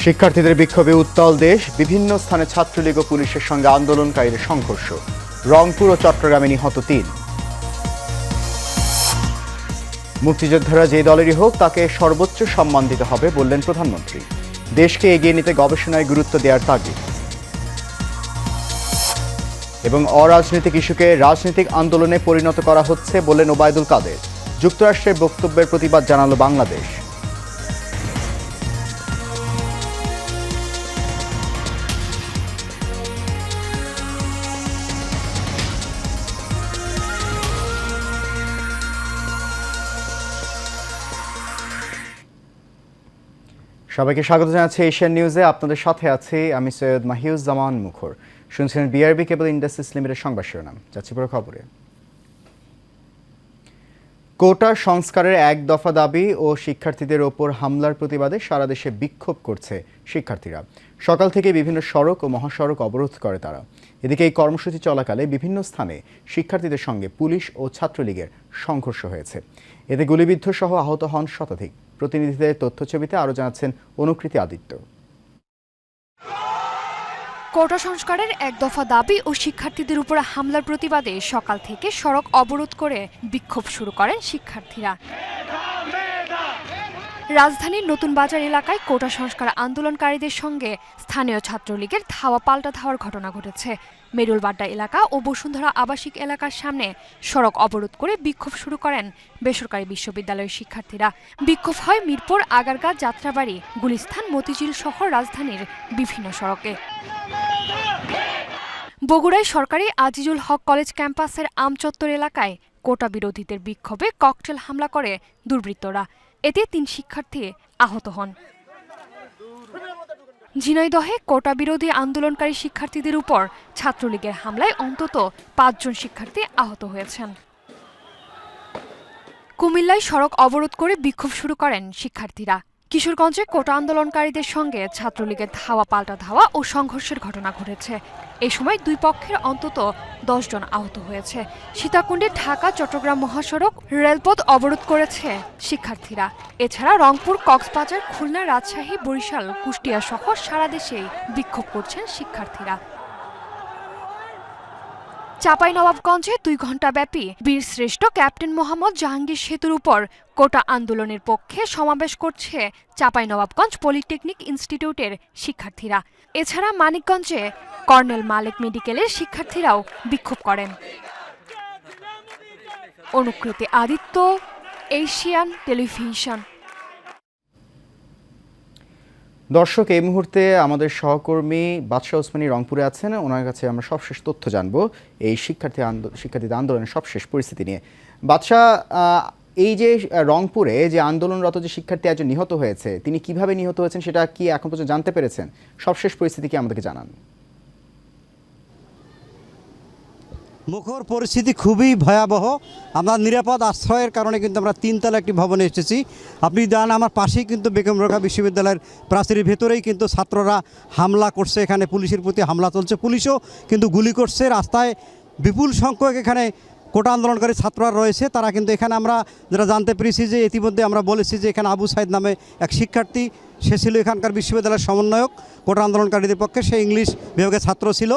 শিক্ষার্থীদের বিক্ষোভে উত্তাল দেশ, বিভিন্ন স্থানে ছাত্রলীগ ও পুলিশের সঙ্গে আন্দোলনকারীদের সংঘর্ষ। রংপুর ও চট্টগ্রামে নিহত ৩। মুক্তিযোদ্ধারা যে দলেরই হোক তাকে সর্বোচ্চ সম্মান দিতে হবে বললেন প্রধানমন্ত্রী। দেশকে এগিয়ে নিতে গবেষণায় গুরুত্ব দেওয়ার তাগিদ। এবং অরাজনৈতিক ইস্যুকে রাজনৈতিক আন্দোলনে পরিণত করা হচ্ছে বললেন ওবায়দুল কাদের। যুক্তরাষ্ট্রের বক্তব্যের প্রতিবাদ জানালো বাংলাদেশ। সবাইকে স্বাগত জানাচ্ছি এশিয়ান নিউজে। আপনাদের সাথে আছি আমি সৈয়দ মাহিউজ্জামান মুখর। শুনছিলেন বিআরবি কেবল ইন্ডাস্ট্রিজ লিমিটেড সংবাদ শিরোনাম। যাচ্ছি পুরো খবরে। কোটা সংস্কারের এক দফা দাবি ও শিক্ষার্থীদের ওপর হামলার প্রতিবাদে সারা দেশে বিক্ষোভ করছে শিক্ষার্থীরা। সকাল থেকে বিভিন্ন সড়ক ও মহাসড়ক অবরোধ করে তারা। এদিকে এই কর্মসূচি চলাকালে বিভিন্ন স্থানে শিক্ষার্থীদের সঙ্গে পুলিশ ও ছাত্রলীগের সংঘর্ষ হয়েছে। এতে গুলিবিদ্ধ সহ আহত হন শতাধিক। প্রতিনিধিদের তথ্যছবিতে আরও জানাচ্ছেন অনুকৃতি আদিত্য। কোটা সংস্কারের এক দফা দাবি ও শিক্ষার্থীদের উপর হামলার প্রতিবাদে সকাল থেকে সড়ক অবরোধ করে বিক্ষোভ শুরু করেন শিক্ষার্থীরা। রাজধানীর নতুন বাজার এলাকায় কোটা সংস্কার আন্দোলনকারীদের সঙ্গে স্থানীয় ছাত্রলীগের ধাওয়া পাল্টা ধাওয়ার ঘটনা ঘটেছে। মেরুলবাড্ডা এলাকা ও বসুন্ধরা আবাসিক এলাকার সামনে সড়ক অবরোধ করে বিক্ষোভ শুরু করেন বেসরকারি বিশ্ববিদ্যালয়ের শিক্ষার্থীরা। বিক্ষোভ হয় মিরপুর, আগারগাঁ, যাত্রাবাড়ি, গুলিস্তান, মতিঝিল সহ রাজধানীর বিভিন্ন সড়কে। বগুড়ায় সরকারি আজিজুল হক কলেজ ক্যাম্পাসের আমচত্বর এলাকায় কোটা বিরোধীদের বিক্ষোভে ককটেল হামলা করে দুর্বৃত্তরা। এতে ৩ শিক্ষার্থী আহত হন। ঝিনাইদহে কোটা বিরোধী আন্দোলনকারী শিক্ষার্থীদের উপর ছাত্রলীগের হামলায় অন্তত ৫ জন শিক্ষার্থী আহত হয়েছেন। কুমিল্লায় সড়ক অবরোধ করে বিক্ষোভ শুরু করেন শিক্ষার্থীরা। কিশোরগঞ্জে কোটা আন্দোলনকারীদের সঙ্গে ছাত্রলীগের ধাওয়া পাল্টা ধাওয়া ও সংঘর্ষের ঘটনা ঘটেছে। এই সময় দুই পক্ষের অন্তত ১০ জন আহত হয়েছে। সীতাকুণ্ডে ঢাকা চট্টগ্রাম মহাসড়ক রেলপথ অবরোধ করেছে শিক্ষার্থীরা। এছাড়া রংপুর, কক্সবাজার, খুলনা, রাজশাহী, বরিশাল, কুষ্টিয়া সহ সারা দেশেই বিক্ষোভ করছেন শিক্ষার্থীরা। চাঁপাইনবাবগঞ্জে ২ ঘণ্টাব্যাপী বীরশ্রেষ্ঠ ক্যাপ্টেন মোহাম্মদ জাহাঙ্গীর সেতুর উপর কোটা আন্দোলনের পক্ষে সমাবেশ করছে চাঁপাইনবাবগঞ্জ পলিটেকনিক ইনস্টিটিউটের শিক্ষার্থীরা। এছাড়া মানিকগঞ্জে কর্নেল মালেক মেডিকেলের শিক্ষার্থীরাও বিক্ষোভ করেন। অনুকৃতি আদিত্য, এশিয়ান টেলিভিশন। দর্শক, এই মুহূর্তে আমাদের সহকর্মী বাদশাহ ওসমানী রংপুরে আছেন। ওনার কাছে আমরা সবশেষ তথ্য জানবো এই শিক্ষার্থীদের আন্দোলনের সবশেষ পরিস্থিতি নিয়ে। বাদশাহ, এই যে রংপুরে যে আন্দোলনরত যে শিক্ষার্থী একজন নিহত হয়েছে, তিনি কিভাবে নিহত হয়েছেন সেটা কি এখন পর্যন্ত জানতে পেরেছেন? সবশেষ পরিস্থিতি কি আমাদেরকে জানান। মুখর পরিস্থিতি খুবই ভয়াবহ। আমরা নিরাপদ আশ্রয়ের কারণে কিন্তু আমরা 3 তলা একটি ভবনে এসেছি। আপনি জানেন আমার পাশেই কিন্তু বেগম রোকেয়া বিশ্ববিদ্যালয়ের প্রাচীরের ভেতরেই কিন্তু ছাত্ররা হামলা করছে। এখানে পুলিশের প্রতি হামলা চলছে, পুলিশও কিন্তু গুলি করছে। রাস্তায় বিপুল সংখ্যক এখানে কোটা আন্দোলনকারী ছাত্ররা রয়েছে। তারা কিন্তু এখানে আমরা যেটা জানতে পেরেছি যে ইতিমধ্যে আমরা বলেছি যে এখানে আবু সাইদ নামে এক শিক্ষার্থী, সে ছিল এখানকার বিশ্ববিদ্যালয়ের সমন্বয়ক কোটা আন্দোলনকারীদের পক্ষে। সে ইংলিশ বিভাগের ছাত্র ছিল।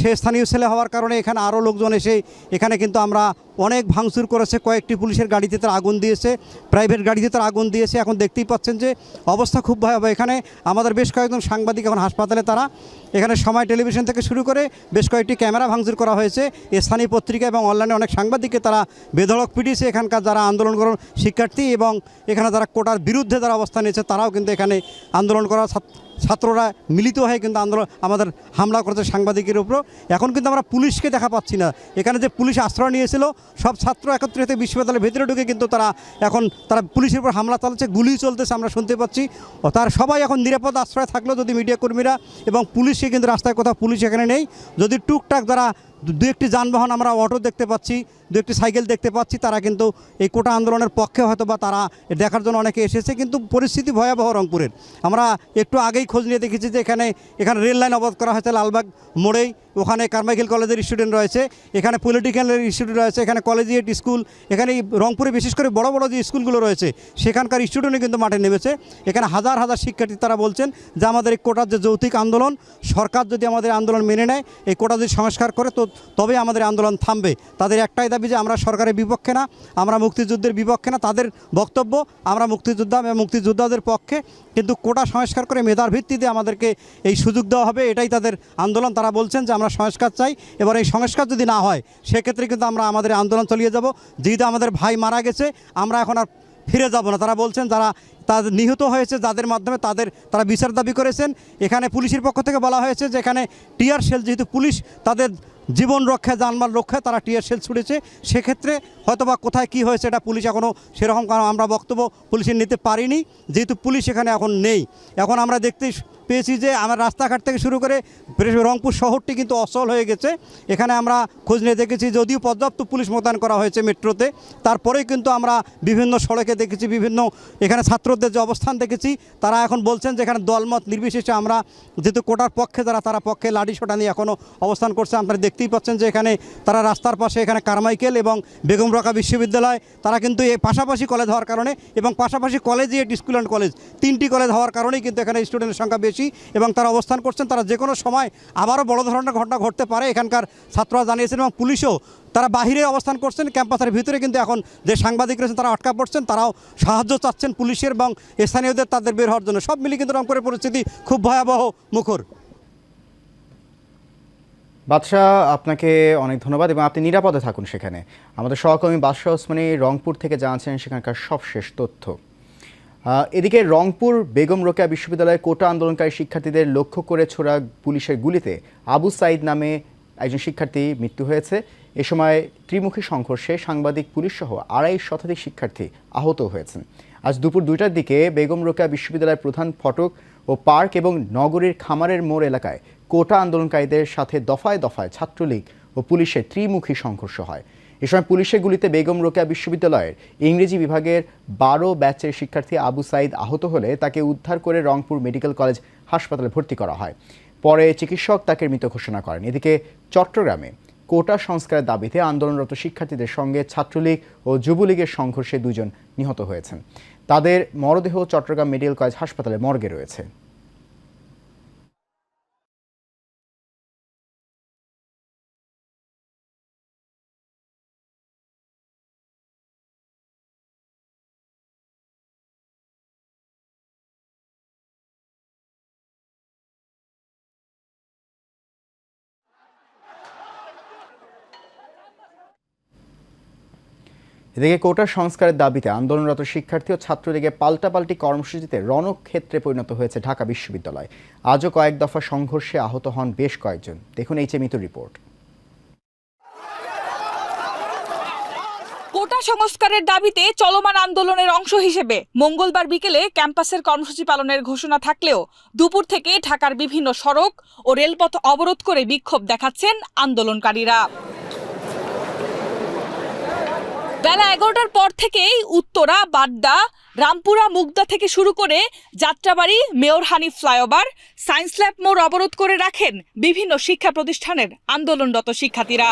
সে স্থানীয় ছেলে হওয়ার কারণে এখানে আরও লোকজন এসে এখানে কিন্তু আমরা অনেক ভাঙচুর করেছে। কয়েকটি পুলিশের গাড়িতে তারা আগুন দিয়েছে, প্রাইভেট গাড়িতে তারা আগুন দিয়েছে। এখন দেখতেই পাচ্ছেন যে অবস্থা খুব ভয়াবহ। এখানে আমাদের বেশ কয়েকজন সাংবাদিক এখন হাসপাতালে। তারা এখানে সময় টেলিভিশন থেকে শুরু করে বেশ কয়েকটি ক্যামেরা ভাঙচুর করা হয়েছে। স্থানীয় পত্রিকা এবং অনলাইনে অনেক সাংবাদিককে তারা বেধড়ক পিটিয়েছে। এখানকার যারা আন্দোলন করার শিক্ষার্থী এবং এখানে যারা কোটার বিরুদ্ধে যারা অবস্থান নিয়েছে তারাও কিন্তু এখানে আন্দোলন করা ছাত্ররা মিলিত হয়ে কিন্তু আন্দোলন আমাদের হামলা করেছে সাংবাদিকের উপর। এখন কিন্তু আমরা পুলিশকে দেখা পাচ্ছি না। এখানে যে পুলিশ আশ্রয় নিয়েছিল সব ছাত্র একত্রিত বিশ্ববিদ্যালয়ের ভেতরে ঢুকে কিন্তু তারা পুলিশের উপর হামলা চালাচ্ছে, গুলি চলতেছে আমরা শুনতে পাচ্ছি। তার সবাই এখন নিরাপদ আশ্রয় থাকলেও যদি মিডিয়া কর্মীরা এবং পুলিশকে কিন্তু রাস্তায় কোথাও পুলিশ এখানে নেই। যদি টুকটাক যারা 2-1টি যানবাহন আমরা অটো দেখতে পাচ্ছি, 2-1টি সাইকেল দেখতে পাচ্ছি, তারা কিন্তু এই কোটা আন্দোলনের পক্ষে হয়তো বা তারা দেখার জন্য অনেকে এসেছে। কিন্তু পরিস্থিতি ভয়াবহ রংপুরের। আমরা একটু আগেই খোঁজ নিয়ে দেখেছি যে এখানে রেল লাইন অবরোধ করা হয়েছে লালবাগ মোড়েই, ওখানে কারমাইকেল কলেজের স্টুডেন্ট রয়েছে, এখানে পলিটিক্যালের ইনস্টিটিউট রয়েছে, এখানে কলেজিয়েট স্কুল, এখানে রংপুরে বিশেষ করে বড় বড় যে স্কুলগুলো রয়েছে সেখানকার স্টুডেন্টও কিন্তু মাঠে নেমেছে। এখানে হাজার হাজার শিক্ষার্থী তারা বলছেন যে আমাদের এই কোটার যে যৌক্তিক আন্দোলন, সরকার যদি আমাদের আন্দোলন মেনে নেয়, এই কোটা যদি সংস্কার করে তবে আমাদের আন্দোলন থামবে। তাদের একটাই দাবি যে আমরা সরকারের বিপক্ষে না, আমরা মুক্তিযুদ্ধের বিপক্ষে না। তাদের বক্তব্য আমরা মুক্তিযোদ্ধা এবং মুক্তিযোদ্ধাদের পক্ষে, কিন্তু কোটা সংস্কার করে মেধার ভিত্তিতে আমাদেরকে এই সুযোগ দেওয়া হবে, এটাই তাদের আন্দোলন। তারা বলছেন যে আমরা সংস্কার চাই, এবার এই সংস্কার যদি না হয় সেক্ষেত্রে কিন্তু আমরা আমাদের আন্দোলন চালিয়ে যাব। যেহেতু আমাদের ভাই মারা গেছে, আমরা এখন আর ফিরে যাব না। তারা বলছেন যারা তাদের নিহত হয়েছে, যাদের মাধ্যমে তারা বিচার দাবি করেছেন। এখানে পুলিশের পক্ষ থেকে বলা হয়েছে যে এখানে টিয়ার শেল, যেহেতু পুলিশ তাদের জীবন রক্ষায়, জানমাল রক্ষায় তারা টিয়ার শেল ছুড়েছে, সেক্ষেত্রে হয়তোবা কোথায় কি হয়েছে এটা পুলিশ এখনও সেরকম আমরা বক্তব্য পুলিশের নিতে পারিনি, যেহেতু পুলিশ এখানে এখন নেই। এখন আমরা দেখতে পেয়েছি যে আমার রাস্তাঘাট থেকে শুরু করে রংপুর শহরটি কিন্তু অচল হয়ে গেছে। এখানে আমরা খোঁজ নিয়ে দেখেছি যদিও পর্যাপ্ত পুলিশ মোতায়েন করা হয়েছে মেট্রোতে, তারপরেই কিন্তু আমরা বিভিন্ন সড়কে দেখেছি, বিভিন্ন এখানে ছাত্রদের যে অবস্থান দেখেছি, তারা এখন বলছেন যে এখানে দলমত নির্বিশেষে আমরা যেহেতু কোটার পক্ষে তারা পক্ষে লাঠি সোটা নিয়ে এখনও অবস্থান করছে। আপনারা দেখতেই পাচ্ছেন যে এখানে তারা রাস্তার পাশে এখানে কারমাইকেল এবং বেগম রোকেয়া বিশ্ববিদ্যালয়, তারা কিন্তু এই পাশাপাশি কলেজ হওয়ার কারণে এবং পাশাপাশি কলেজিয়েট স্কুল অ্যান্ড কলেজ, 3টি কলেজ হওয়ার কারণেই কিন্তু এখানে স্টুডেন্টের সংখ্যা বেশি এবং তারা অবস্থান করছেন। তারা যে কোনো সময় আবারও বড় ধরনের ঘটনা ঘটতে পারে এখানকার ছাত্ররা জানিয়েছেন, এবং পুলিশও তারা বাহিরে অবস্থান করছেন, ক্যাম্পাসের ভিতরে কিন্তু এখন যে সাংবাদিক রয়েছেন তারা আটকা পড়ছেন, তারাও সাহায্য চাচ্ছেন পুলিশের এবং স্থানীয়দের তাদের বের হওয়ার জন্য। সব মিলিয়ে কিন্তু রংপুরের পরিস্থিতি খুব ভয়াবহ মুখর। বাদশাহ, আপনাকে অনেক ধন্যবাদ এবং আপনি নিরাপদে থাকুন সেখানে। আমাদের সহকর্মী বাদশাহ ওসমানী রংপুর থেকে জানাচ্ছেন সেখানকার সবশেষ তথ্য। এদিকে রংপুর বেগম রোকেয়া বিশ্ববিদ্যালয়ে কোটা আন্দোলনকারী শিক্ষার্থীদের লক্ষ্য করে ছোড়া পুলিশের গুলিতে আবু সাইদ নামে একজন শিক্ষার্থী মৃত্যু হয়েছে। এ সময় ত্রিমুখী সংঘর্ষে সাংবাদিক, পুলিশ সহ 250 শতাধিক শিক্ষার্থী আহত হয়েছেন। আজ দুপুর 2টার দিকে বেগম রোকেয়া বিশ্ববিদ্যালয়ের প্রধান ফটক ও পার্ক এবং নগরীর খামারের মোড় এলাকায় কোটা আন্দোলনকারীদের সাথে দফায় দফায় ছাত্রলীগ ও পুলিশের ত্রিমুখী সংঘর্ষ হয়। এ সময় পুলিশের গুলিতে বেগম রোকেয়া বিশ্ববিদ্যালয়ের ইংরেজি বিভাগের 12 ব্যাচের শিক্ষার্থী আবু সাইদ আহত হলে তাকে উদ্ধার করে রংপুর মেডিকেল কলেজ হাসপাতালে ভর্তি করা হয়। পরে চিকিৎসক তাকে মৃত ঘোষণা করেন। এদিকে চট্টগ্রামে কোটা সংস্কারের দাবিতে আন্দোলনরত শিক্ষার্থীদের সঙ্গে ছাত্রলীগ ও যুবলীগের সংঘর্ষে 2 জন নিহত হয়েছেন। তাদের মরদেহ চট্টগ্রাম মেডিকেল কলেজ হাসপাতালে মর্গে রয়েছে। এদিকে কোটা সংস্কারের দাবিতে আন্দোলনরত শিক্ষার্থী ও ছাত্রলীগের পাল্টাপাল্টি কর্মসূচিতে রণক্ষেত্রে পরিণত হয়েছে ঢাকা বিশ্ববিদ্যালয়। আজও কয়েক দফা সংঘর্ষে আহত হন বেশ কয়েকজন। দেখুন এই মিতুর রিপোর্ট। কোটা সংস্কারের দাবিতে চলমান আন্দোলনের অংশ হিসেবে মঙ্গলবার বিকেলে ক্যাম্পাসের কর্মসূচি পালনের ঘোষণা থাকলেও দুপুর থেকে ঢাকার বিভিন্ন সড়ক ও রেলপথ অবরোধ করে বিক্ষোভ দেখাচ্ছেন আন্দোলনকারীরা। বেলা 11টার পর থেকেই উত্তরা, বাড্ডা, রামপুরা, মুগদা থেকে শুরু করে Jatrabari, mayor Hanif flyover, science lab মোড় অবরোধ করে রাখেন বিভিন্ন শিক্ষা প্রতিষ্ঠানের আন্দোলনরত শিক্ষার্থীরা।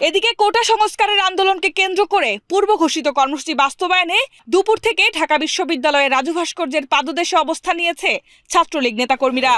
এদিকে কোটা সংস্কারের আন্দোলনকে কেন্দ্র করে পূর্ব ঘোষিত কর্মসূচি বাস্তবায়নে দুপুর থেকে ঢাকা বিশ্ববিদ্যালয়ের রাজু ভাস্কর্যের পাদদেশে অবস্থান নিয়েছে ছাত্রলীগ নেতাকর্মীরা।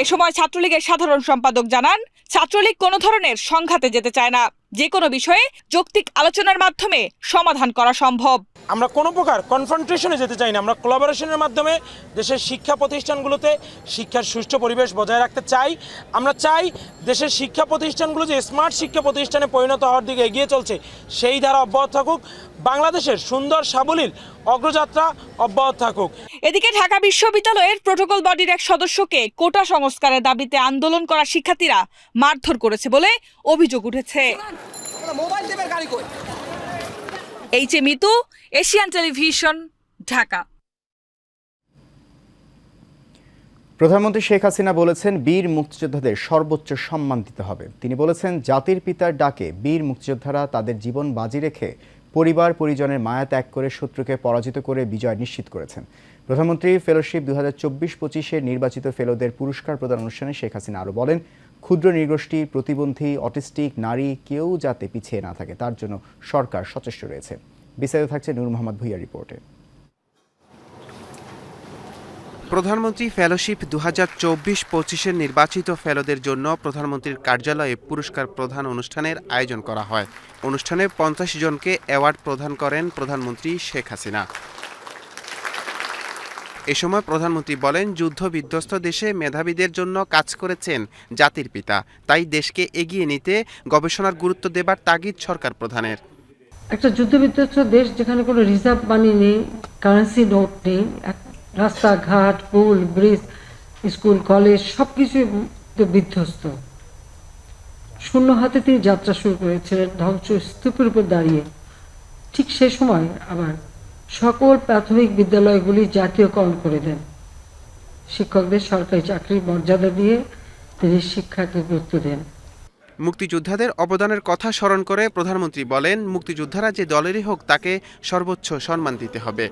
এ সময় ছাত্রলীগের সাধারণ সম্পাদক জানান, ছাত্রলীগ কোনো ধরনের সংঘাতে যেতে চায় না, যে কোনো বিষয়ে যৌক্তিক আলোচনার মাধ্যমে সমাধান করা সম্ভব। আমরা কোনো প্রকার কনফ্রন্টেশনে যেতে চাই না। আমরা কোলাবোরেশনের মাধ্যমে দেশের শিক্ষা প্রতিষ্ঠানগুলোতে শিক্ষার সুষ্ঠু পরিবেশ বজায় রাখতে চাই। আমরা চাই দেশের শিক্ষা প্রতিষ্ঠানগুলো যে স্মার্ট শিক্ষা প্রতিষ্ঠানে পরিণত হওয়ার দিকে এগিয়ে চলছে সেই ধারা অব্যাহত থাকুক, বাংলাদেশের সুন্দর সাবলীল অগ্রযাত্রা অব্যাহত থাকুক। এদিকে ঢাকা বিশ্ববিদ্যালয়ের প্রোটোকল বডির এক সদস্যকে কোটা সংস্কারের দাবিতে আন্দোলন করা শিক্ষার্থীরা মারধর করেছে বলে অভিযোগ উঠেছে। Mitu, Asian television, Dhaka. প্রধানমন্ত্রী শেখ হাসিনা বলেছেন, বীর মুক্তিযোদ্ধাদের সর্বোচ্চ সম্মান দিতে হবে। তিনি বলেছেন, জাতির পিতার ডাকে বীর মুক্তিযোদ্ধারা তাদের জীবন বাজি রেখে পরিবার পরিজনের মায়া ত্যাগ করে শত্রুকে পরাজিত করে বিজয় নিশ্চিত করেছেন। প্রধানমন্ত্রী ফেলোশিপ 2024-25-এর নির্বাচিত ফেলোদের পুরস্কার প্রদান অনুষ্ঠানে শেখ হাসিনা আরও বলেন, ক্ষুদ্র নৃগোষ্ঠী, প্রতিবন্ধী, অটিস্টিক, নারী কেউ যাতে পিছিয়ে না থাকে তার জন্য সরকার সচেষ্ট রয়েছে। বিস্তারিত থাকছে নূর মোহাম্মদ ভুইয়া রিপোর্টে। প্রধানমন্ত্রী ফেলোশিপ 2024-25-এর নির্বাচিত ফেলোদের জন্য প্রধানমন্ত্রীর কার্যালয়ে পুরস্কার প্রদান অনুষ্ঠানের আয়োজন করা হয়। অনুষ্ঠানে 50 জনকে অ্যাওয়ার্ড প্রদান করেন প্রধানমন্ত্রী শেখ হাসিনা। এ সময় প্রধানমন্ত্রী বলেন, যুদ্ধ বিধ্বস্ত দেশে মেধাবীদের জন্য কাজ করেছেন জাতির পিতা, তাই দেশকে এগিয়ে নিতে গবেষণার গুরুত্ব দেবার তাগিদ সরকার প্রধানের। একটা যুদ্ধবিধ্বস্ত দেশ যেখানে কোনো রিজার্ভ মানি নেই, কারেন্সি নোট নেই, রাস্তাঘাট, পুল, ব্রিজ, স্কুল, কলেজ সব কিছুই বিধ্বস্ত, শূন্য হাতে তিনি যাত্রা শুরু করেছিলেন ধ্বংসস্তূপের উপর দাঁড়িয়ে। ঠিক সে সময় আবার সকল প্রাথমিক বিদ্যালয়গুলি জাতীয়করণ করে দেন। শিক্ষকদের সরকারি চাকরির মর্যাদা দিয়ে তিনি শিক্ষাকে গুরুত্ব দেন। মুক্তিযোদ্ধাদের অবদানের কথা স্মরণ করে প্রধানমন্ত্রী বলেন, মুক্তিযোদ্ধারা যে দলেরই হোক তাকে সর্বোচ্চ সম্মান দিতে হবে।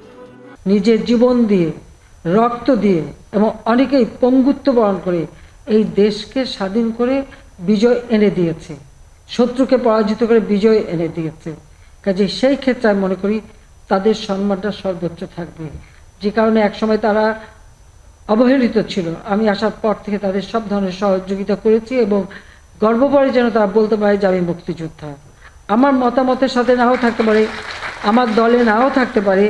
নিজের জীবন দিয়ে, রক্ত দিয়ে এবং অনেকেই পঙ্গুত্ব বরণ করে এই দেশকে স্বাধীন করে বিজয় এনে দিয়েছে, শত্রুকে পরাজিত করে বিজয় এনে দিয়েছে। কাজে সেই ক্ষেত্রে আমি মনে করি তাদের সম্মানটা সর্বোচ্চ থাকবে। যে কারণে একসময় তারা অবহেলিত ছিল, আমি আসার পর থেকে তাদের সব ধরনের সহযোগিতা করেছি এবং গর্ব করে যেন তারা বলতে পারে যে আমি মুক্তিযোদ্ধা। আমার মতামতের সাথে নাও থাকতে পারে, আমার দলে নাও থাকতে পারে,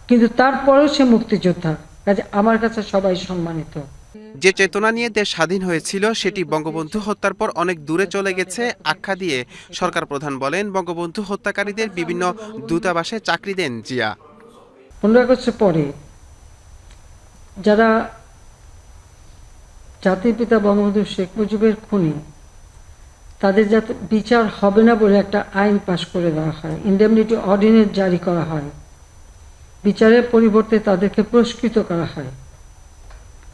কিন্তু তারপরেও সে মুক্তিযোদ্ধা। কাজে আমার কাছে সবাই সম্মানিত। যে চেতনা নিয়ে দেশ স্বাধীন হয়েছিল সেটি বঙ্গবন্ধু হত্যার পর অনেক দূরে চলে গেছে আখ্যা দিয়ে সরকার প্রধান বলেন, বঙ্গবন্ধু হত্যাকারীদের বিভিন্ন দূতাবাসে চাকরি দেন জিয়া। 15 আগস্টের পরে যারা জাতির পিতা বঙ্গবন্ধু শেখ মুজিবের খুনি, তাদের যাতে বিচার হবে না বলে একটা আইন পাশ করে দেওয়া হয়, ইনডেমনিটি অর্ডিন্যান্স জারি করা হয়, বিচারের পরিবর্তে তাদেরকে পুরস্কৃত করা হয়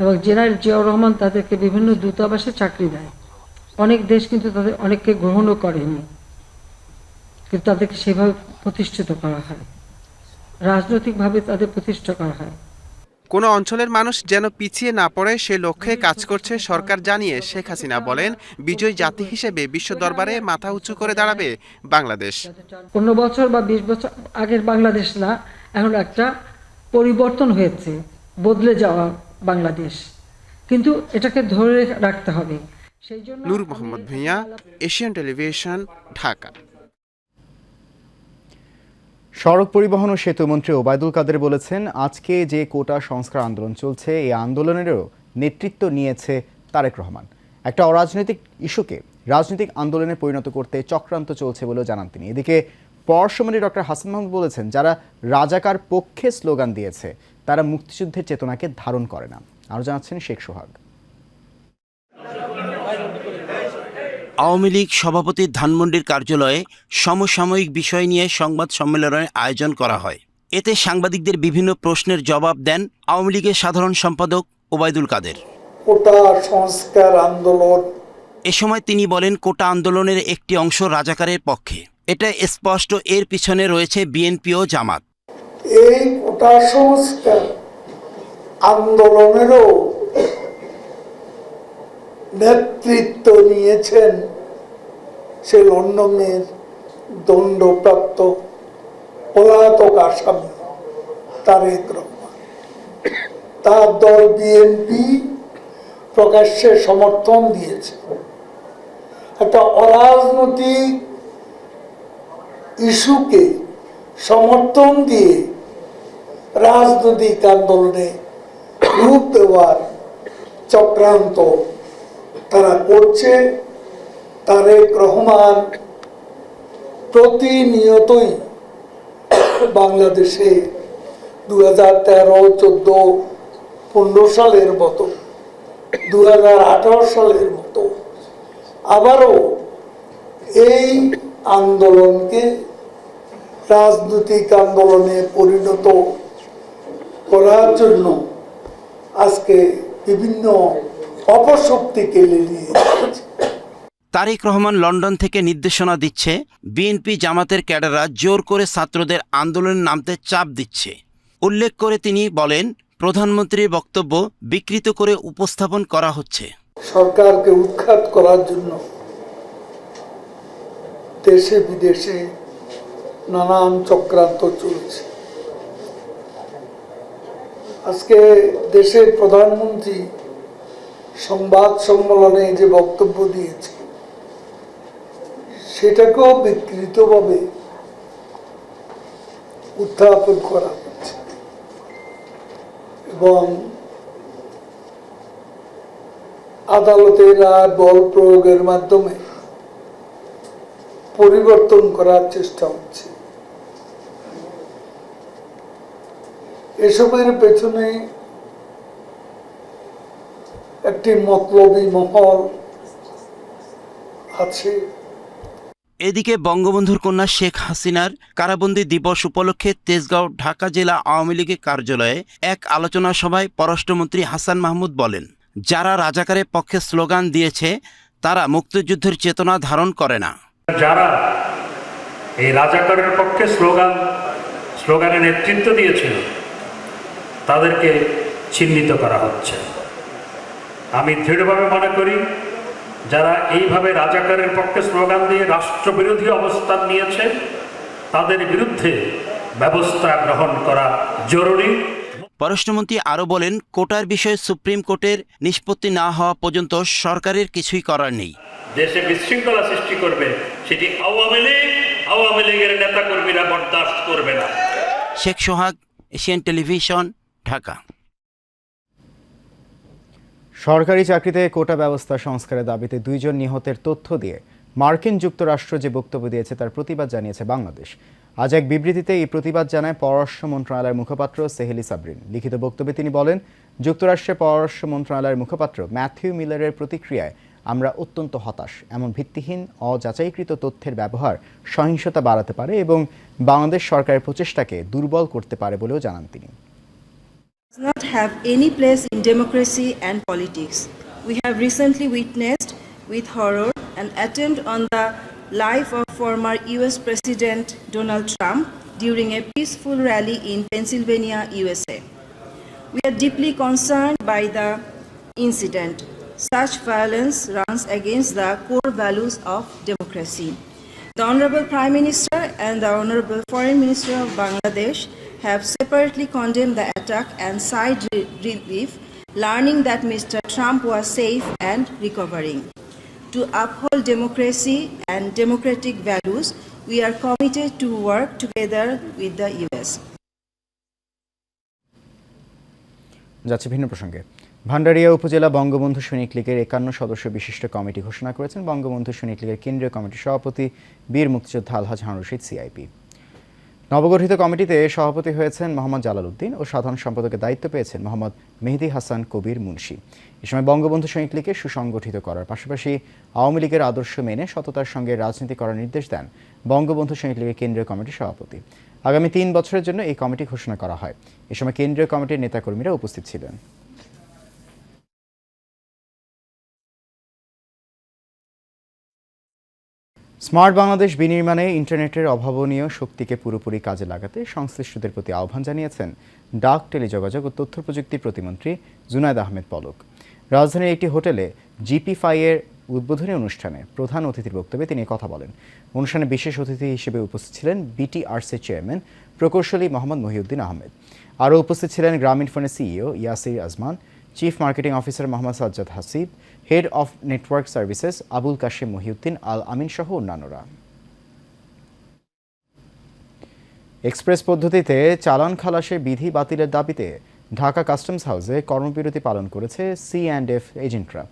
এবং জেনারেল জিয়াউর রহমান তাদেরকে বিভিন্ন দূতাবাসে চাকরি দেয়। অনেক দেশ কিন্তু তাদের অনেককে গ্রহণও করেনি, কিন্তু তাদেরকে সেভাবে প্রতিষ্ঠিত করা হয়, রাজনৈতিকভাবে তাদের প্রতিষ্ঠা করা হয়। কোনো অঞ্চলের মানুষ যেন পিছিয়ে না পড়ে সে লক্ষ্যে কাজ করছে সরকার জানিয়ে শেখ হাসিনা বলেন, বিজয়ী জাতি হিসেবে বিশ্ব দরবারে মাথা উঁচু করে দাঁড়াবে বাংলাদেশ। 15 বছর বা 20 বছর আগের বাংলাদেশ না, এখন একটা পরিবর্তন হয়েছে, বদলে যাওয়া বাংলাদেশ, কিন্তু এটাকে ধরে রাখতে হবে। সেই জন্য নূর মোহাম্মদ ভুইয়া, এশিয়ান টেলিভিশন, ঢাকা। সড়ক পরিবহন ও সেতু মন্ত্রী ওবায়দুল কাদের বলেছেন, আজকে যে কোটা সংস্কার আন্দোলন চলছে এই আন্দোলনেরও নেতৃত্ব নিয়েছে তারেক রহমান। একটা অরাজনৈতিক ইস্যুকে রাজনৈতিক আন্দোলনে পরিণত করতে চক্রান্ত চলছে বলেও জানান তিনি। এদিকে পররাষ্ট্রমন্ত্রী ডক্টর হাসান মাহমুদ বলেছেন, যারা রাজাকার পক্ষে স্লোগান দিয়েছে তারা মুক্তিযুদ্ধের চেতনাকে ধারণ করে না। আরও জানাচ্ছেন শেখ সোহাগ। আওয়ামী লীগ সভাপতির ধানমন্ডির কার্যালয়ে সমসাময়িক বিষয় নিয়ে সংবাদ সম্মেলনের আয়োজন করা হয়। এতে সাংবাদিকদের বিভিন্ন প্রশ্নের জবাব দেন আওয়ামী লীগের সাধারণ সম্পাদক ওবায়দুল কাদের। কোটা সংস্কার আন্দোলন, এ সময় তিনি বলেন, কোটা আন্দোলনের একটি অংশ রাজাকারের পক্ষে, এটা স্পষ্ট। এর পিছনে রয়েছে বিএনপি ও জামাত। এই কোটা সংস্কার আন্দোলনেরও নেতৃত্ব নিয়েছেন সে লন্ডনের দণ্ডপ্রাপ্ত পলাতক আসামি তারেক রহমান। তার দল বিএনপি প্রকাশ্যে সমর্থন দিয়েছে। একটা অরাজনৈতিক ইস্যুকে সমর্থন দিয়ে রাজনৈতিক আন্দোলনে রূপ দেওয়ার চক্রান্ত তারা করছে। তারেক রহমান প্রতিনিয়তই বাংলাদেশে 2013, 14, 15 সালের মতো, 2018 সালের মতো আবারও এই আন্দোলনকে রাজনৈতিক আন্দোলনে পরিণত করার জন্য আজকে বিভিন্ন অপশক্তিকে লেলিয়ে তারেক রহমান লন্ডন থেকে নির্দেশনা দিচ্ছে, বিএনপি জামাতের ক্যাডাররা জোর করে ছাত্রদের আন্দোলনে নামতে চাপ দিচ্ছে। উল্লেখ করে তিনি বলেন, প্রধানমন্ত্রীর বক্তব্য বিকৃত করে উপস্থাপন করা হচ্ছে। সরকারকে উৎখাত করার জন্য দেশে বিদেশে নানান চক্রান্ত চলছে। আজকে দেশের প্রধানমন্ত্রী সংবাদ সম্মেলনে যে বক্তব্য দিয়েছে সেটাকেও বিকৃতভাবে উত্থাপন করা হচ্ছে এবং আদালতের রায় বল প্রয়োগের মাধ্যমে পরিবর্তন করার চেষ্টা হচ্ছে। এসবের পেছনে একটি মতলবী মহল আছে। এদিকে বঙ্গবন্ধুর কন্যা শেখ হাসিনার কারাবন্দী দিবস উপলক্ষে তেজগাঁও ঢাকা জেলা আওয়ামী লীগের কার্যালয়ে এক আলোচনা সভায় পররাষ্ট্রমন্ত্রী হাসান মাহমুদ বলেন, যারা রাজাকারের পক্ষে স্লোগান দিয়েছে তারা মুক্তিযুদ্ধের চেতনা ধারণ করে না। যারা এই রাজাকারের পক্ষে স্লোগানের নেতৃত্ব দিয়েছিল তাদেরকে চিহ্নিত করা হচ্ছে। আমি দৃঢ়ভাবে মনে করি, যারা এইভাবে রাজাকারের পক্ষে স্লোগান দিয়ে রাষ্ট্রবিরোধী অবস্থান নিয়েছে তাদের বিরুদ্ধে ব্যবস্থা গ্রহণ করা জরুরি। পররাষ্ট্রমন্ত্রী আরও বলেন, কোটার বিষয়ে সুপ্রিম কোর্টের নিষ্পত্তি না হওয়া পর্যন্ত সরকারের কিছুই করার নেই। দেশে বিশৃঙ্খলা সৃষ্টি করবে সেটি আওয়ামী লীগের নেতাকর্মীরা বরদাস্ত করবে না। শেখ সোহাগ, এশিয়ান টেলিভিশন, ঢাকা। সরকারি চাকরিতে কোটা ব্যবস্থা সংস্কারের দাবিতে 2 জন নিহতের তথ্য দিয়ে মার্কিন যুক্তরাষ্ট্র যে বক্তব্য দিয়েছে তার প্রতিবাদ জানিয়েছে বাংলাদেশ। আজ এক বিবৃতিতে এই প্রতিবাদ জানায় পররাষ্ট্র মন্ত্রণালয়ের মুখপাত্র সেহেলি সাবরিন। লিখিত বক্তব্যে তিনি বলেন, যুক্তরাষ্ট্রের পররাষ্ট্র মন্ত্রণালয়ের মুখপাত্র ম্যাথিউ মিলারের প্রতিক্রিয়ায় আমরা অত্যন্ত হতাশ। এমন ভিত্তিহীন অযাচাইকৃত তথ্যের ব্যবহার সহিংসতা বাড়াতে পারে এবং বাংলাদেশ সরকারের প্রচেষ্টাকে দুর্বল করতে পারে বলেও জানান তিনি। Does not have any place in democracy and politics. We have recently witnessed with horror an attempt on the life of former US President Donald Trump during a peaceful rally in Pennsylvania, USA. We are deeply concerned by the incident. Such violence runs against the core values of democracy. The Honorable Prime Minister and the Honorable Foreign Minister of Bangladesh have separately condemned the attack and sighed relief, learning that Mr. Trump was safe and recovering. To uphold democracy and democratic values, we are committed to work together with the US. যাচ্ছে ভিন্ন প্রসঙ্গে। ভান্ডারিয়া উপজেলা বঙ্গবন্ধু সৈনিক লীগের 51 সদস্য বিশিষ্ট committee ঘোষণা করেছেন বঙ্গবন্ধু সৈনিক লীগের কেন্দ্রীয় কমিটির সভাপতি বীর মুক্তিযোদ্ধা আলহাজ হারুন রশিদ সিআইপি। নবগঠিত কমিটিতে সভাপতি হয়েছেন মোহাম্মদ জালাল উদ্দিন ও সাধারণ সম্পাদকের দায়িত্ব পেয়েছেন মোহাম্মদ মেহেদি হাসান কবির মুন্সি। এ সময় বঙ্গবন্ধু সৈনিক লীগকে সুসংগঠিত করার পাশাপাশি আওয়ামী লীগের আদর্শ মেনে সততার সঙ্গে রাজনীতি করার নির্দেশ দেন বঙ্গবন্ধু সৈনিক লীগের কেন্দ্রীয় কমিটির সভাপতি। আগামী 3 বছরের জন্য এই কমিটি ঘোষণা করা হয়। এ সময় কেন্দ্রীয় কমিটির নেতাকর্মীরা উপস্থিত ছিলেন। স্মার্ট বাংলাদেশ বিনির্মাণে ইন্টারনেটের অভাবনীয় শক্তিকে পুরোপুরি কাজে লাগাতে সংশ্লিষ্টদের প্রতি আহ্বান জানিয়েছেন ডাক, টেলিযোগাযোগ ও তথ্য প্রযুক্তি প্রতিমন্ত্রী জুনায়েদ আহমেদ পলক। রাজধানীর একটি হোটেলে জিপি5-এর উদ্বোধনী অনুষ্ঠানে প্রধান অতিথির বক্তব্যে তিনি কথা বলেন। অনুষ্ঠানে বিশেষ অতিথি হিসেবে উপস্থিত ছিলেন বিটিআরসির চেয়ারম্যান প্রকৌশলী মোহাম্মদ মহিউদ্দিন আহমেদ। আরও উপস্থিত ছিলেন গ্রামীণফোনের CEO Yasir Azman, chief marketing officer Mohammad Sajjad Hasib, head of network services Abul Kashem Mohiuddin Al Amin সহ অন্যান্যরা। এক্সপ্রেস পদ্ধতিতে চালান খালাসের বিধি বাতিলের দাবিতে ঢাকা কাস্টমস হাউসে কর্মবিরতি পালন করেছে C&F এজেন্টরা।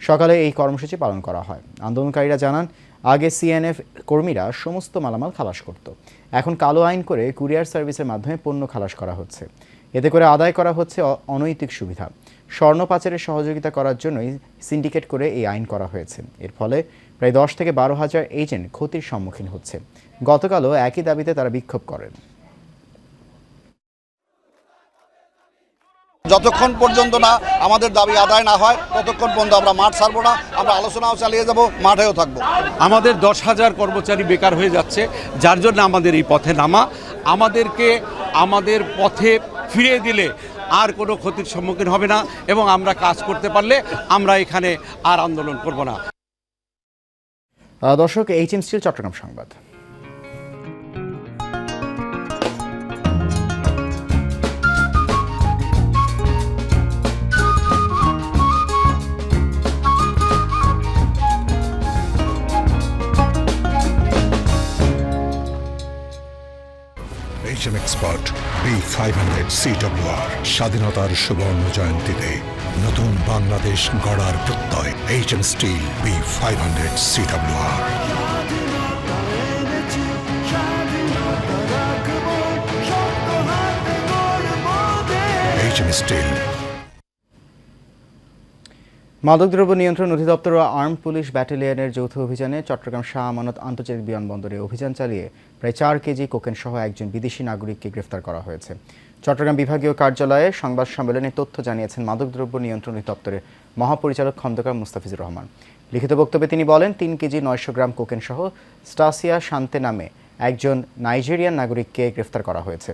সকালে এই কর্মসূচি পালন করা হয়। আন্দোলনকারীরা জানান, আগে C&F কর্মীরা সমস্ত মালামাল খালাস করত। এখন কালো আইন করে কুরিয়ার সার্ভিসের মাধ্যমে পণ্য খালাস করা হচ্ছে। এতে করে আদায় করা হচ্ছে অনৈতিক সুবিধা। স্বর্ণ পাচারের সহযোগিতা করার জন্যই সিন্ডিকেট করে এই আইন করা হয়েছে। এর ফলে প্রায় 10 থেকে 12 হাজার এজেন্ট ক্ষতির সম্মুখীন হচ্ছে। গতকালও একই দাবিতে তারা বিক্ষোভ করেন। যতক্ষণ পর্যন্ত না আমাদের দাবি আদায় না হয় ততক্ষণ পর্যন্ত আমরা মাঠ ছাড়বো না, আমরা আলোচনাও চালিয়ে যাব, মাঠেও থাকবো। আমাদের 10,000 কর্মচারী বেকার হয়ে যাচ্ছে, যার জন্য আমাদের এই পথে নামা। আমাদেরকে আমাদের পথে ফিরিয়ে দিলে আর কোনো ক্ষতির সম্মুখীন হবে না এবং আমরা কাজ করতে পারলে আমরা এখানে আর আন্দোলন করব না। দর্শক, এইচএম স্টিল চট্টগ্রাম সংবাদ। HM Expert B500 CWR স্বাধীনতার সুবর্ণ জয়ন্তীতে নতুন বাংলাদেশ গড়ার প্রত্যয়। HM Steel B500 CWR। HM Steel। মাদকদ্রব্য নিয়ন্ত্রণ অধিদপ্তর ও আর্ম পুলিশ ব্যাটালিয়নের যৌথ অভিযানে চট্টগ্রাম শাহ আমানত আন্তর্জাতিক বিমানবন্দরে অভিযান চালিয়ে প্রায় 4 কেজি কোকেন সহ একজন বিদেশি নাগরিককে গ্রেফতার করা হয়েছে। চট্টগ্রাম বিভাগীয় কার্যালয়ে সংবাদ সম্মেলনে তথ্য জানিয়েছেন মাদকদ্রব্য নিয়ন্ত্রণ অধিদপ্তরের মহাপরিচালক খন্দকার মুস্তাফিজুর রহমান। লিখিত বক্তব্যে তিনি বলেন, 3 কেজি 900 গ্রাম কোকেন সহ স্টাসিয়া শান্তে নামে একজন নাইজেরিয়ান নাগরিককে গ্রেফতার করা হয়েছে।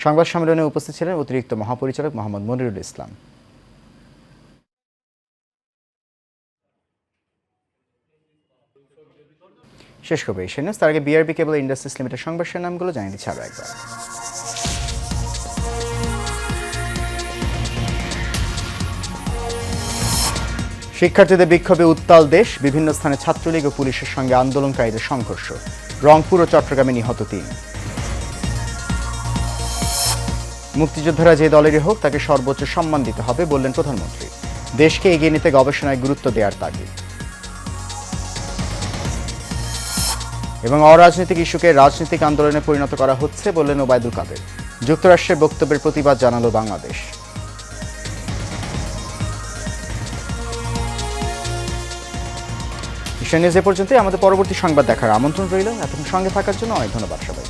সংবাদ সম্মেলনে উপস্থিত ছিলেন অতিরিক্ত মহাপরিচালক মোহাম্মদ মনিরুল ইসলাম। শেষ করবে এশিয়ান নিউজ। তার আগে বিআরবি কেবল ইন্ডাস্ট্রিজ লিমিটেড সংবাদ নামগুলো জানিয়ে দিচ্ছে আরও একবার। শিক্ষার্থীদের বিক্ষোভে উত্তাল দেশ, বিভিন্ন স্থানে ছাত্রলীগ ও পুলিশের সঙ্গে আন্দোলনকারীদের সংঘর্ষ। রংপুর ও চট্টগ্রামে নিহত 3। মুক্তিযোদ্ধারা যে দলেরই হোক তাকে সর্বোচ্চ সম্মান দিতে হবে বললেন প্রধানমন্ত্রী। দেশকে এগিয়ে নিতে গবেষণায় গুরুত্ব দেওয়ার তাগিদ। এবং অরাজনৈতিক ইস্যুকে রাজনৈতিক আন্দোলনে পরিণত করা হচ্ছে বললেন ওবায়দুল কাদের। যুক্তরাষ্ট্রের বক্তব্যের প্রতিবাদ জানালো বাংলাদেশ। এশিয়ান নিউজ এ পর্যন্তই। আমাদের পরবর্তী সংবাদ দেখার আমন্ত্রণ রইল। এতক্ষণ সঙ্গে থাকার জন্য অনেক ধন্যবাদ সবাই।